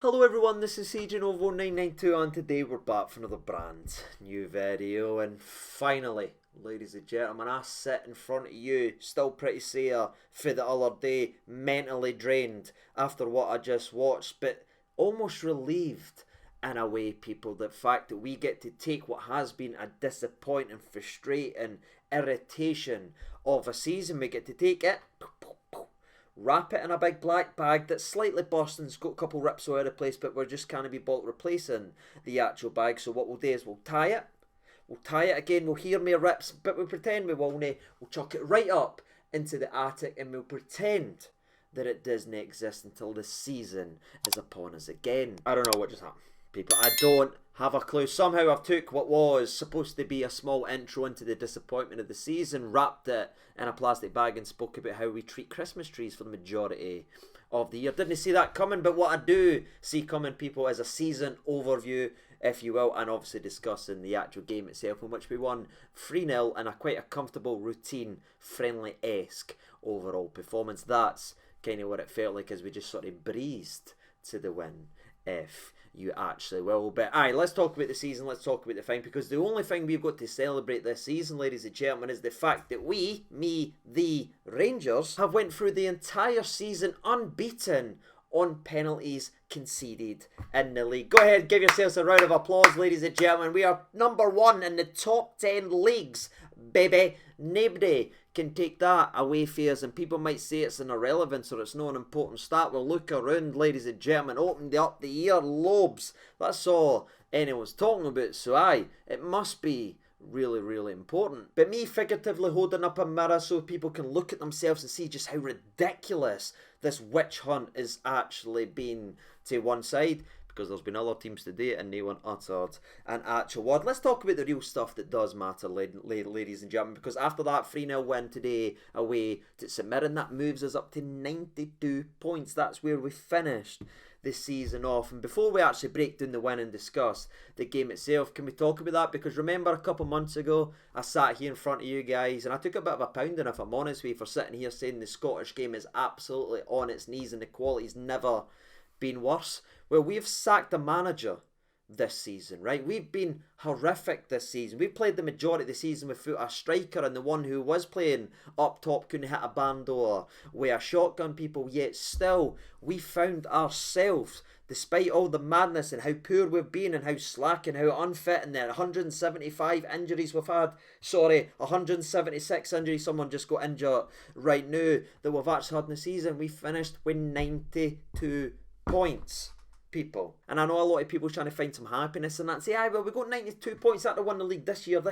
Hello everyone, this is CJNovo992 and today we're back for another brand new video, and finally, ladies and gentlemen, I sit in front of you, still pretty sore for the other day, mentally drained after what I just watched, but almost relieved in a way, people, the fact that we get to take what has been a disappointing, frustrating irritation of a season, we get to take it, wrap it in a big black bag that's slightly busted and's got a couple rips all over the place, but we're just can't be bothered replacing the actual bag. So what we'll do is we'll tie it. We'll tie it again. We'll hear more rips, but we'll pretend we won't. We'll chuck it right up into the attic and we'll pretend that it doesn't exist until the season is upon us again. I don't know what just happened, people. I don't have a clue. Somehow I've took what was supposed to be a small intro into the disappointment of the season, wrapped it in a plastic bag and spoke about how we treat Christmas trees for the majority of the year. Didn't see that coming, but what I do see coming, people, is a season overview, if you will, and obviously discussing the actual game itself, in which we won 3-0 in a quite a comfortable, routine, friendly-esque overall performance. That's kind of what it felt like as we just sort of breezed to the win, if you actually will. But aye, let's talk about the season, let's talk about the thing, because the only thing we've got to celebrate this season, ladies and gentlemen, is the fact that we, the Rangers, have went through the entire season unbeaten on penalties conceded in the league. Go ahead, give yourselves a round of applause, ladies and gentlemen. We are number one in the top 10 leagues, baby. Nobody can take that away from us, and people might say it's an irrelevance or it's not an important stat. Well, look around, ladies and gentlemen. Opened up the ear lobes. That's all anyone's talking about. So aye, it must be really, really important. But me figuratively holding up a mirror so people can look at themselves and see just how ridiculous this witch hunt is actually being to one side, because there's been other teams today and no one uttered an actual word. Let's talk about the real stuff that does matter, ladies and gentlemen, because after that 3-0 win today away to St Mirren, that moves us up to 92 points. That's where we finished this season off. And before we actually break down the win and discuss the game itself, can we talk about that? Because remember, a couple months ago I sat here in front of you guys and I took a bit of a pounding, if I'm honest with you, for sitting here saying the Scottish game is absolutely on its knees and the quality's never been worse. Well, we've sacked a manager this season, right? We've been horrific this season. We played the majority of the season without a striker, and the one who was playing up top couldn't hit a band or with a shotgun, people. Yet still, we found ourselves, despite all the madness and how poor we've been and how slack and how unfit and the 175 injuries we've had, 176 injuries, someone just got injured right now, that we've actually had in the season, we finished with 92 points, people. And I know a lot of people trying to find some happiness in that, say, aye, well, we got 92 points that to win the league this year.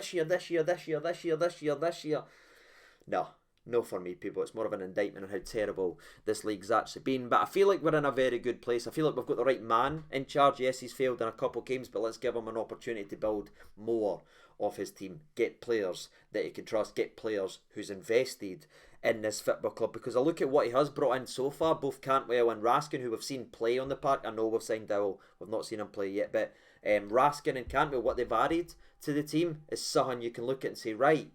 No, for me, people. It's more of an indictment on how terrible this league's actually been. But I feel like we're in a very good place. I feel like we've got the right man in charge. Yes, he's failed in a couple of games, but let's give him an opportunity to build more of his team. Get players that he can trust. Get players who's invested in this football club. Because I look at what he has brought in so far, both Cantwell and Raskin, who we've seen play on the park. I know we've signed Dowell. We've not seen him play yet, but Raskin and Cantwell, what they've added to the team is something you can look at and say, right,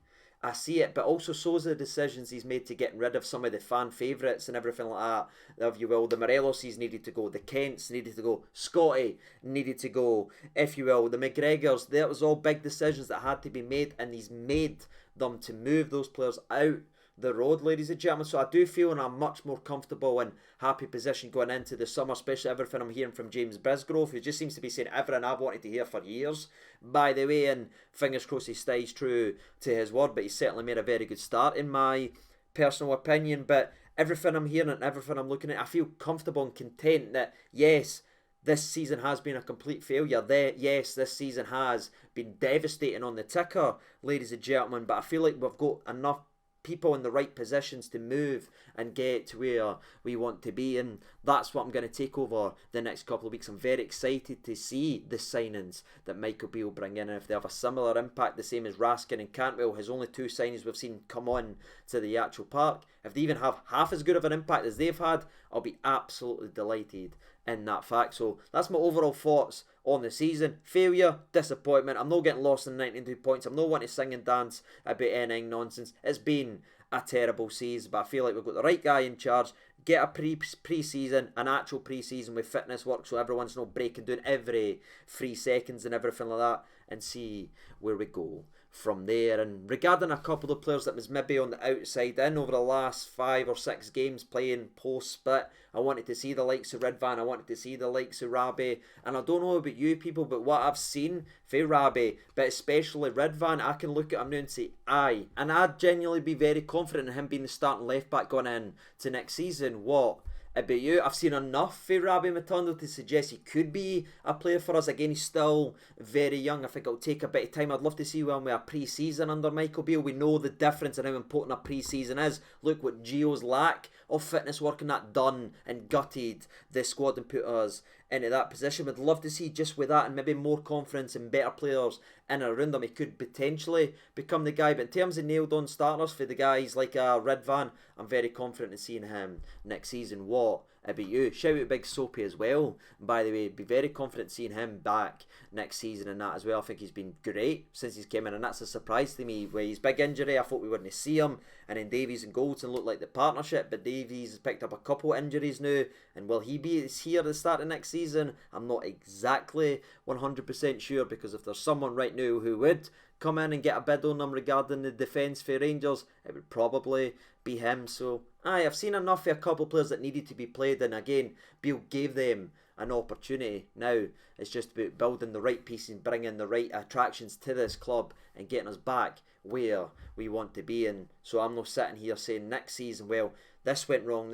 I see it, but also so's the decisions he's made to getting rid of some of the fan favourites and everything like that, if you will. The Moreloses needed to go, the Kents needed to go, Scotty needed to go, if you will. The McGregors, that was all big decisions that had to be made, and he's made them to move those players out the road, ladies and gentlemen. So I do feel in a much more comfortable and happy position going into the summer, especially everything I'm hearing from James Bisgrove, who just seems to be saying everything I've wanted to hear for years, by the way, and fingers crossed he stays true to his word. But he's certainly made a very good start in my personal opinion. But everything I'm hearing and everything I'm looking at, I feel comfortable and content that yes, this season has been a complete failure. Yes, this season has been devastating on the ticker, ladies and gentlemen, but I feel like we've got enough people in the right positions to move and get to where we want to be, and that's what I'm going to take over the next couple of weeks. I'm very excited to see the signings that Michael Beale bring in, and if they have a similar impact, the same as Raskin and Cantwell, his only two signings we've seen come on to the actual park, if they even have half as good of an impact as they've had, I'll be absolutely delighted in that fact. So that's my overall thoughts on the season. Failure, disappointment. I'm not getting lost in 92 points. I'm not wanting to sing and dance about anything nonsense. It's been a terrible season, but I feel like we've got the right guy in charge. get a pre-season, an actual pre-season with fitness work, so everyone's not breaking down every 3 seconds and everything like that, and see where we go from there. And regarding a couple of players that was maybe on the outside in over the last 5 or 6 games playing post-split, I wanted to see the likes of Ridvan, I wanted to see the likes of Rabi, and I don't know about you people, but what I've seen for Rabi, but especially Ridvan, I can look at him now and say, aye, and I'd genuinely be very confident in him being the starting left back going in to next season. What about you? I've seen enough for Rabi Matondo to suggest he could be a player for us. Again, he's still very young. I think it'll take a bit of time. I'd love to see one with a pre-season under Michael Beale. We know the difference and how important a pre-season is. Look what Gio's lack of fitness working that done and gutted the squad and put us into that position. Would love to see just with that and maybe more confidence and better players in and around him, he could potentially become the guy. But in terms of nailed on starters for the guys like Ridvan, I'm very confident in seeing him next season. What about you? Shout out Big Soapy as well. And by the way, be very confident seeing him back next season and that as well. I think he's been great since he's came in, and that's a surprise to me. With his big injury, I thought we wouldn't see him, and then Davies and Goldson looked like the partnership, but Davies has picked up a couple of injuries now, and will he be here at the start of next season? I'm not exactly 100% sure, because if there's someone right now who would come in and get a bid on them regarding the defence for Rangers, it would probably be him. So aye, I've seen enough for a couple of players that needed to be played, and again, Beale gave them an opportunity. Now it's just about building the right pieces and bringing the right attractions to this club and getting us back where we want to be. And so I'm not sitting here saying next season, well, this went wrong,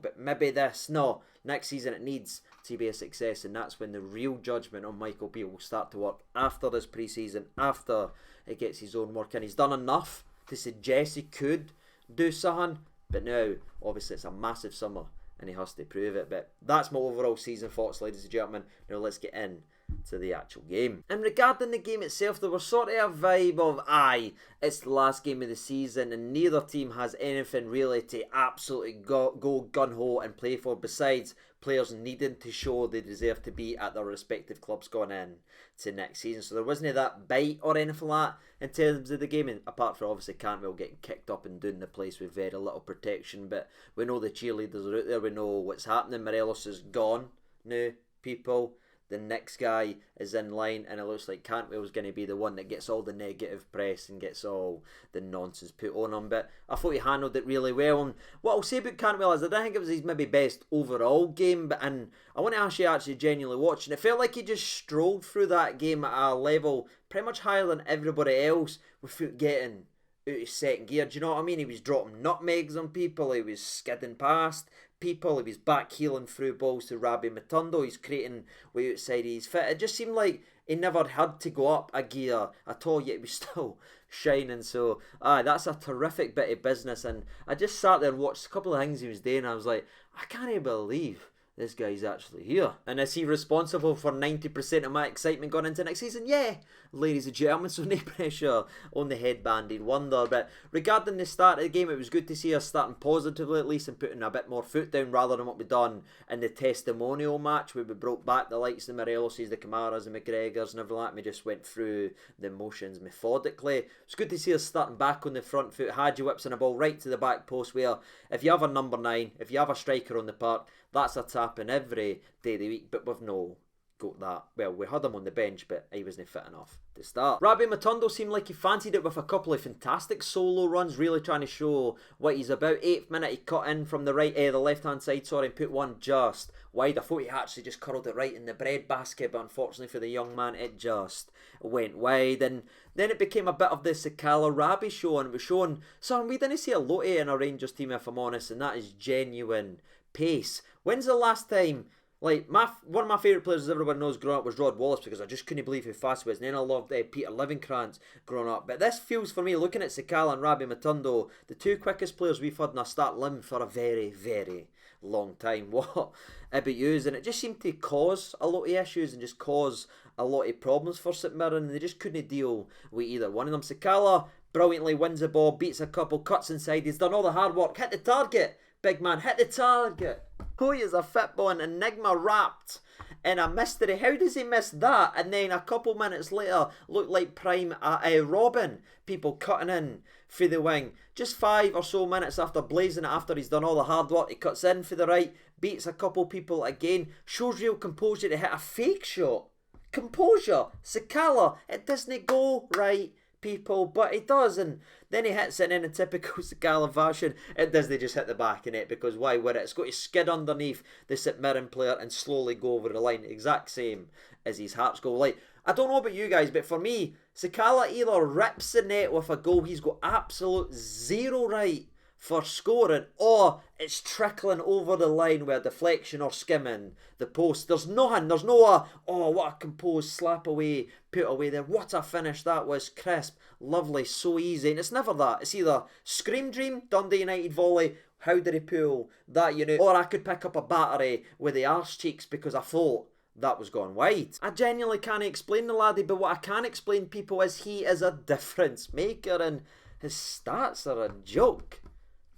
but maybe this. No, next season it needs to be a success, and that's when the real judgment on Michael Beale will start to work, after this pre-season, after he gets his own work in. He's done enough to suggest he could do something, but now obviously it's a massive summer and he has to prove it. But that's my overall season thoughts, ladies and gentlemen. Now let's get in to the actual game. And regarding the game itself, there was sort of a vibe of, aye, it's the last game of the season and neither team has anything really to absolutely go gun-ho and play for, besides players needing to show they deserve to be at their respective clubs going in to next season. So there wasn't that bite or anything like that in terms of the game, and apart from obviously Cantwell getting kicked up and doing the place with very little protection. But we know the cheerleaders are out there, we know what's happening. Morelos is gone now, people. The next guy is in line, and it looks like Cantwell's going to be the one that gets all the negative press and gets all the nonsense put on him. But I thought he handled it really well. And what I'll say about Cantwell is I don't think it was his maybe best overall game, and I want to actually genuinely watch it. It felt like he just strolled through that game at a level pretty much higher than everybody else without getting out of second gear. Do you know what I mean? He was dropping nutmegs on people, he was skidding past people, he was back heeling through balls to Rabi Matondo, he's creating way outside his fit. It just seemed like he never had to go up a gear at all, yet he was still shining. So that's a terrific bit of business, and I just sat there and watched a couple of things he was doing, and I was like, I can't believe this guy's actually here. And is he responsible for 90% of my excitement going into next season? Yeah, ladies and gentlemen, so no pressure on the headbanding wonder. But regarding the start of the game, it was good to see us starting positively at least and putting a bit more foot down rather than what we've done in the testimonial match where we broke back the likes of the Moreloses, the Camaras and McGregors and everything like that. We just went through the motions methodically. It's good to see us starting back on the front foot. Hadji whips in a ball right to the back post, where if you have a number 9, if you have a striker on the park, that's a tapping every day of the week. But we've no got that. Well, we had him on the bench, but he wasn't fit enough to start. Rabi Matondo seemed like he fancied it with a couple of fantastic solo runs, really trying to show what he's about. 8th minute, he cut in from the left-hand side, and put one just wide. I thought he actually just curled it right in the bread basket, but unfortunately for the young man, it just went wide. And then it became a bit of the Sakala Rabi show, and it was showing something we didn't see a lot of in a Rangers team, if I'm honest, and that is genuine pace. When's the last time, like, one of my favourite players, as everyone knows, growing up was Rod Wallace, because I just couldn't believe how fast he was. And then I loved Peter Livenkrantz growing up. But this feels for me, looking at Sakala and Rabi Matondo, the two quickest players we've had in our start limb for a very, very long time. What about yous? And it just seemed to cause a lot of issues and just cause a lot of problems for St Mirren, and they just couldn't deal with either one of them. Sakala brilliantly wins the ball, beats a couple, cuts inside, he's done all the hard work, hit the target. Big man, hit the target. Oh, he is a football and enigma wrapped in a mystery. How does he miss that? And then a couple minutes later, looked like prime Robin. People cutting in for the wing. Just 5 or so minutes after blazing it, after he's done all the hard work, he cuts in for the right, beats a couple people again, shows real composure to hit a fake shot. Composure. Sakala. It doesn't go right, people, but it does, and then he hits it in a typical Sakala fashion. It doesn't just hit the back of it, because why would it? It's got to skid underneath the St Mirren player and slowly go over the line, exact same as his Hearts goal. Like, I don't know about you guys, but for me, Sakala either rips the net with a goal he's got absolute zero right for scoring, or it's trickling over the line with a deflection or skimming the post. There's nothing. There's no oh, what a composed slap away, put away there. What a finish that was. Crisp, lovely, so easy. And it's never that. It's either scream dream, Dundee United volley, how did he pull that, you know, or I could pick up a battery with the arse cheeks because I thought that was gone wide. I genuinely can't explain the laddie, but what I can explain, people, is he is a difference maker, and his stats are a joke.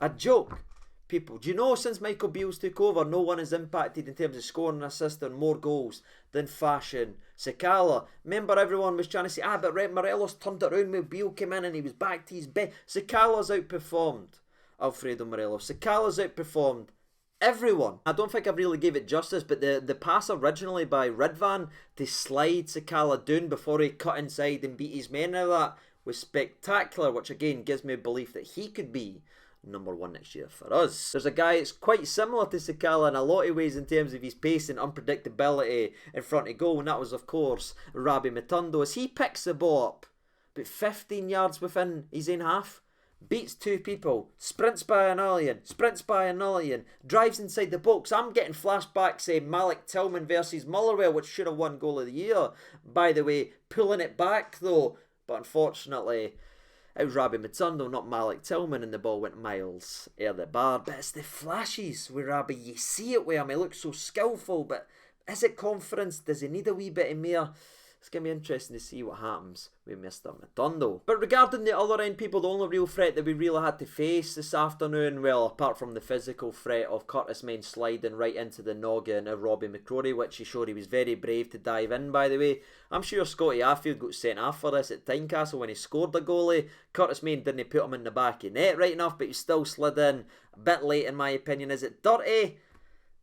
A joke. People, do you know since Michael Beale's took over, no one has impacted in terms of scoring and assisting more goals than fashion Sakala. Remember, everyone was trying to say, but Morelos turned it around when Beale came in and he was back to his best. Sakala's outperformed Alfredo Morelos. Sakala's outperformed everyone. I don't think I've really gave it justice, but the pass originally by Ridvan to slide Sakala down before he cut inside and beat his men out of that was spectacular, which again gives me a belief that he could be number 1 next year for us. There's a guy that's quite similar to Sakala in a lot of ways in terms of his pace and unpredictability in front of goal, and that was of course Rabbi Matondo. As he picks the ball up about 15 yards within his own half, beats 2 people, sprints by an alien, drives inside the box. I'm getting flashbacks saying Malik Tillman versus Motherwell, which should have won goal of the year, by the way, pulling it back though, but unfortunately it was Rabbi Matondo, not Malik Tillman, and the ball went miles out the bar. But it's the flashes with Rabbi. You see it with him. He looks so skillful, but is it confidence? Does he need a wee bit of more? It's going to be interesting to see what happens with Mr. Matondo. But regarding the other end, people, the only real threat that we really had to face this afternoon, well, apart from the physical threat of Curtis Main sliding right into the noggin of Robbie McCrory, which he showed he was very brave to dive in, by the way. I'm sure Scotty Arfield got sent off for this at Tynecastle when he scored the goalie. Curtis Main didn't put him in the back of net right enough, but he still slid in a bit late in my opinion. Is it dirty?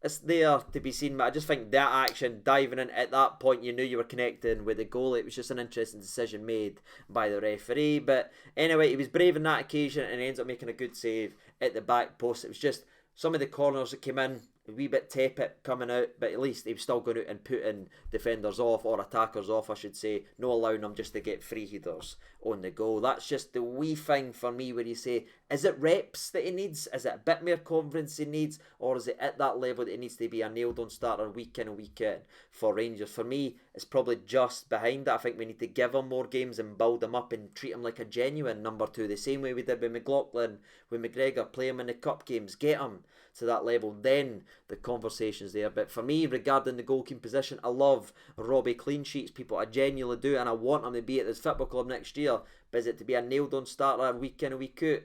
It's there to be seen, but I just think that action, diving in at that point, you knew you were connecting with the goal. It was just an interesting decision made by the referee. But anyway, he was brave on that occasion and ends up making a good save at the back post. It was just some of the corners that came in, a wee bit tepid coming out, but at least he was still going out and putting defenders off, or attackers off I should say, no allowing them just to get free headers on the goal. That's just the wee thing for me where you say, is it reps that he needs? Is it a bit more confidence he needs? Or is it at that level that it needs to be a nailed on starter week in and week out for Rangers? For me, it's probably just behind that. I think we need to give him more games and build him up and treat him like a genuine number 2, the same way we did with McLaughlin, with McGregor. Play him in the cup games, get him to that level, then the conversation's there. But for me, regarding the goalkeeping position, I love Robbie clean sheets, people. I genuinely do, and I want him to be at this football club next year. But is it to be a nailed on starter week in and week out?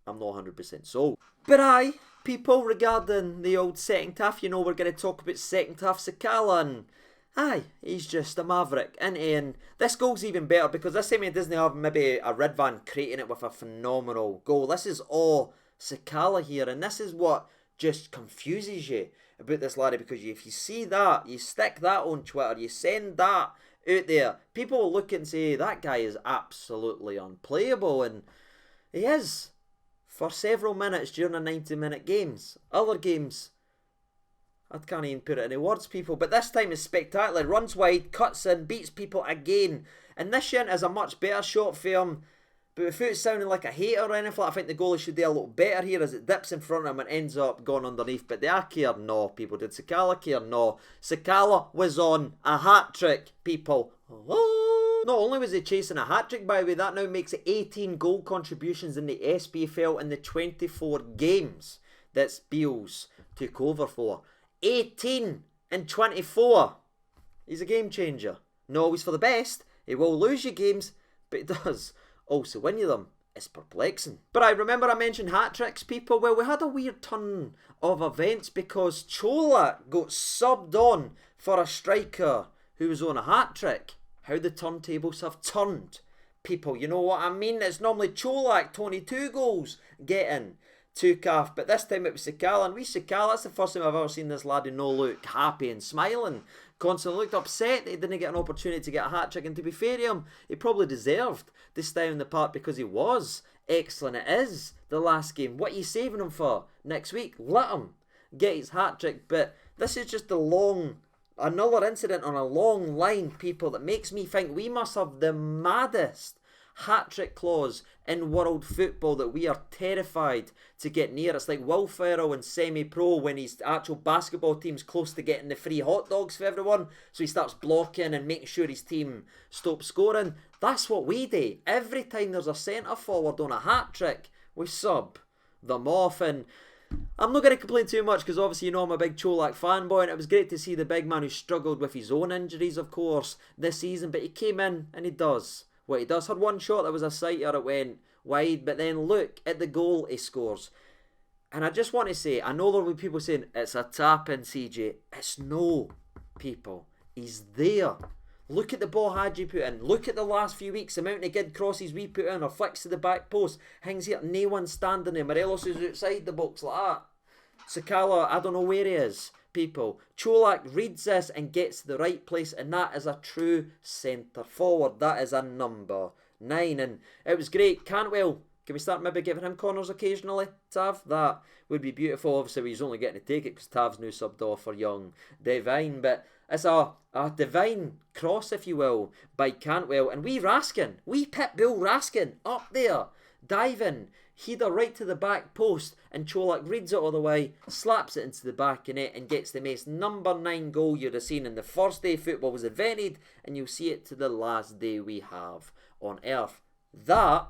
I'm not 100% sold. But aye, people, regarding the old second half, you know we're going to talk about second half Sakala, and aye, he's just a maverick, isn't he? And this goal's even better because this time he doesn't have maybe a Ridvan creating it with a phenomenal goal. This is all Sakala here, and this is what just confuses you about this laddie, because if you see that, you stick that on Twitter, you send that out there, people will look and say that guy is absolutely unplayable, and he is for several minutes during the 90-minute games. Other games, I can't even put it in words, people, but this time is spectacular. Runs wide, cuts in, beats people again, and this shin is a much better shot for him. But without sounding like a hater or anything, I think the goalie should do a little better here as it dips in front of him and ends up going underneath. But did I care? No, people. Did Sakala care? No. Sakala was on a hat-trick, people. Oh. Not only was he chasing a hat-trick, by the way, that now makes it 18 goal contributions in the SPFL in the 24 games that Beals took over for. 18 in 24. He's a game changer. Not always for the best. He will lose you games, but he does also win you them. It's perplexing. But I remember I mentioned hat-tricks, people. Well, we had a weird turn of events because Colak got subbed on for a striker who was on a hat-trick. How the turntables have turned. People, you know what I mean? It's normally Colak, 22 goals, getting took off, but this time it was Sakala, and Sakala, that's the first time I've ever seen this lad who no look happy and smiling. Constantly looked upset that he didn't get an opportunity to get a hat-trick, and to be fair to him, he probably deserved to stay in the park because he was excellent. It is the last game. What are you saving him for next week? Let him get his hat-trick, but this is just another incident on a long line, people, that makes me think we must have the maddest hat-trick clause in world football that we are terrified to get near. It's like Will Ferrell in semi-pro when his actual basketball team's close to getting the free hot dogs for everyone, so he starts blocking and making sure his team stops scoring. That's what we do. Every time there's a centre forward on a hat-trick, we sub them off. And I'm not going to complain too much because obviously you know I'm a big Colak fanboy, and it was great to see the big man who struggled with his own injuries, of course, this season, but he came in and he does what he does. Had one shot that was a sighter, it went wide, but then look at the goal he scores. And I just want to say, I know there will be people saying it's a tap in, CJ. It's no, people. He's there. Look at the ball Hadji put in. Look at the last few weeks, the amount of good crosses we put in or flicks to the back post. Hangs here, no one standing there. Morelos is outside the box like that. Sakala, I don't know where he is. People, Colak reads this and gets to the right place, and that is a true centre forward. That is a number 9, and it was great. Cantwell, can we start maybe giving him corners occasionally, Tav? That would be beautiful. Obviously he's only getting to take it because Tav's now subbed off for young Devine, but it's a divine cross, if you will, by Cantwell, and wee Pitbull Raskin up there diving, header right to the back post, and Colak reads it all the way, slaps it into the back of net, and gets the most number 9 goal you'd have seen in the first day football was invented, and you'll see it to the last day we have on earth. That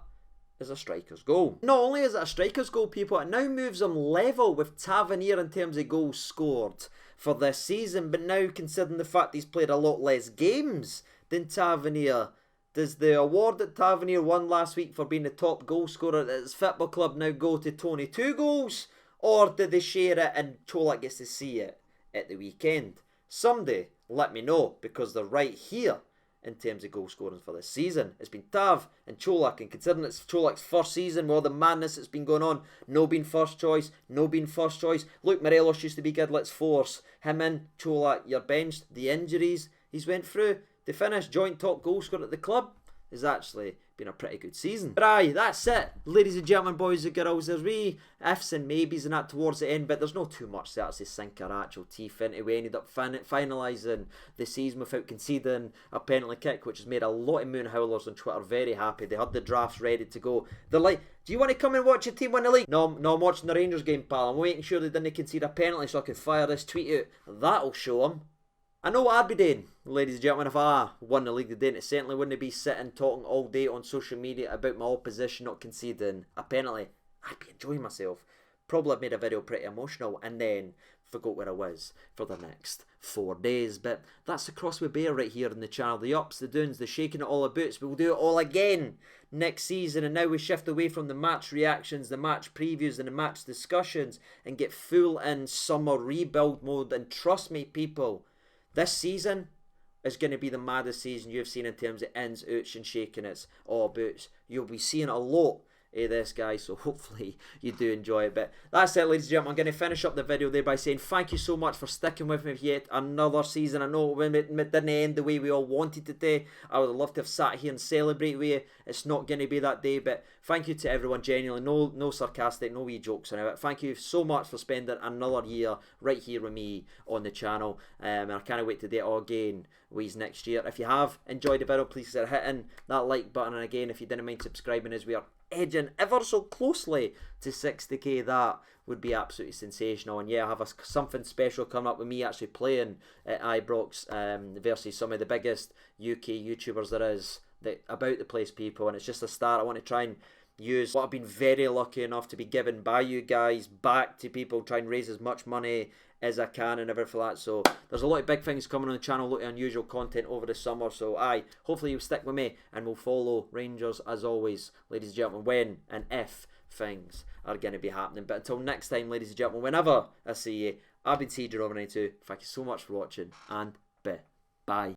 is a striker's goal. Not only is it a striker's goal, people, it now moves him level with Tavernier in terms of goals scored for this season, but now considering the fact he's played a lot less games than Tavernier, does the award that Tavernier won last week for being the top goal scorer at his football club now go to Tony 2 goals? Or do they share it and Colak gets to see it at the weekend? Someday, let me know, because they're right here in terms of goal scoring for this season. It's been Tav and Colak, and considering it's Colak's first season with all the madness that's been going on, no being first choice. Look, Morelos used to be good, let's force him in. Colak, you're benched. The injuries he's went through, to finish joint top goal scorer at the club has actually been a pretty good season. But aye, that's it, ladies and gentlemen, boys and girls. There's wee ifs and maybes and that towards the end, but there's not too much to actually sink our actual teeth into. We ended up finalising the season without conceding a penalty kick, which has made a lot of moon howlers on Twitter very happy. They had the drafts ready to go. They're like, do you want to come and watch your team win the league? No, I'm watching the Rangers game, pal. I'm making sure they didn't concede a penalty so I can fire this tweet out. That'll show them. I know what I'd be doing, ladies and gentlemen, if I won the league today, and it certainly wouldn't be sitting talking all day on social media about my opposition not conceding a penalty. I'd be enjoying myself. Probably have made a video pretty emotional and then forgot where I was for the next 4 days. But that's the cross we bear right here in the channel. The ups, the downs, the shaking it all about. We'll do it all again next season, and now we shift away from the match reactions, the match previews and the match discussions and get full in summer rebuild mode. And trust me, people, this season is going to be the maddest season you've seen in terms of ins, outs and shaking it's all about. You'll be seeing a lot of this, guys, so hopefully you do enjoy it. But that's it, ladies and gentlemen. I'm going to finish up the video there by saying thank you so much for sticking with me yet another season. I know it didn't end the way we all wanted it to. I would have loved to have sat here and celebrate with you. It's not going to be that day, but thank you to everyone, genuinely. No sarcastic, no wee jokes on it. Thank you so much for spending another year right here with me on the channel. And I can't wait to do it all again with next year. If you have enjoyed the video, please consider hitting that like button. And again, if you didn't mind subscribing, as we are edging ever so closely to 60k, that would be absolutely sensational. And yeah, I have something special coming up with me actually playing at Ibrox versus some of the biggest UK YouTubers there is about the place, people, and it's just a start. I want to try and use what I've been very lucky enough to be given by you guys back to people, try and raise as much money as I can and everything like that. So there's a lot of big things coming on the channel, a lot of unusual content over the summer. So hopefully you'll stick with me and we'll follow Rangers as always, ladies and gentlemen, when and if things are going to be happening. But until next time, ladies and gentlemen, whenever I see you, I've been CJ Over 92. Thank you so much for watching, and bye.